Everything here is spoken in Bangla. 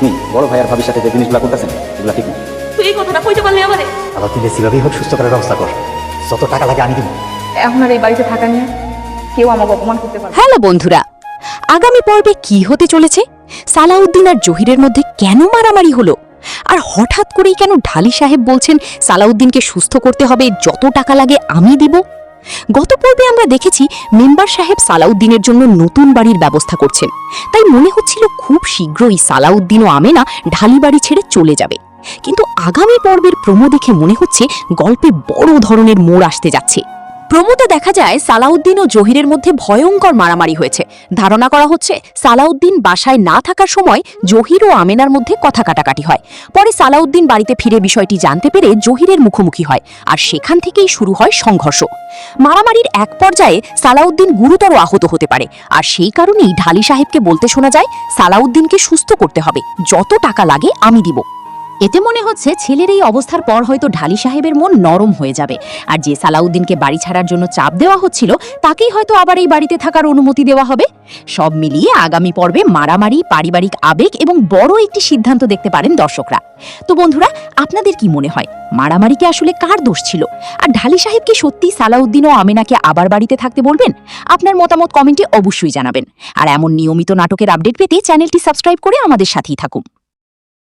আপনি বড় ভাই আর ভাবির সাথে যে জিনিসগুলো করতেছেন এগুলো ঠিক না। তুই এই কথাটা কইতে পারলি আমারে? আবার তুই যেভাবেই হোক সুস্থ করার ব্যবস্থা কর, যত টাকা লাগে আমি দিব। এখন আর এই বাড়িতে থাকা নিয়ে কেউ আমাকে অপমান করতে পারবে না। হ্যালো বন্ধুরা, আগামী পর্বে কি হতে চলেছে? সালাউদ্দিন আর জহিরের মধ্যে কেন মারামারি হলো? আর হঠাৎ করেই কেন ঢালি সাহেব বলছেন সালাউদ্দিনকে সুস্থ করতে হবে, যত টাকা লাগে আমি দিব? গত পর্বে আমরা দেখেছি মেম্বার সাহেব সালাউদ্দিনের জন্য নতুন বাড়ির ব্যবস্থা করছেন, তাই মনে হচ্ছিল খুব শীঘ্রই সালাউদ্দিন ও আমেনা ঢালি বাড়ি ছেড়ে চলে যাবে। কিন্তু আগামী পর্বের প্রোমো দেখে মনে হচ্ছে গল্পে বড় ধরনের মোড় আসতে যাচ্ছে। প্রোমোতে দেখা যায় সালাউদ্দিন ও জহিরের মধ্যে ভয়ঙ্কর মারামারি হয়েছে। ধারণা করা হচ্ছে সালাউদ্দিন বাসায় না থাকার সময় জহির ও আমেনার মধ্যে কথা কাটাকাটি হয়। পরে সালাউদ্দিন বাড়িতে ফিরে বিষয়টি জানতে পেরে জহিরের মুখোমুখি হয়, আর সেখান থেকেই শুরু হয় সংঘর্ষ। মারামারির এক পর্যায়ে সালাউদ্দিন গুরুতর আহত হতে পারে, আর সেই কারণেই ঢালি সাহেবকে বলতে শোনা যায় সালাউদ্দিনকে সুস্থ করতে হবে, যত টাকা লাগে আমি দিব। এতে মনে হচ্ছে ছেলের এই অবস্থার পর হয়তো ঢালি সাহেবের মন নরম হয়ে যাবে, আর যে সালাউদ্দিনকে বাড়ি ছাড়ার জন্য চাপ দেওয়া হচ্ছিল তাকেই হয়তো আবার এই বাড়িতে থাকার অনুমতি দেওয়া হবে। সব মিলিয়ে আগামী পর্বে মারামারি, পারিবারিক আবেগ এবং বড় একটি সিদ্ধান্ত দেখতে পারেন দর্শকরা। তো বন্ধুরা, আপনাদের কি মনে হয় মারামারিকে আসলে কার দোষ ছিল? আর ঢালি সাহেব কি সত্যি সালাউদ্দিন ও আমেনাকে আবার বাড়িতে থাকতে বলবেন? আপনার মতামত কমেন্টে অবশ্যই জানাবেন। আর এমন নিয়মিত নাটকের আপডেট পেতে চ্যানেলটি সাবস্ক্রাইব করে আমাদের সাথেই থাকুন।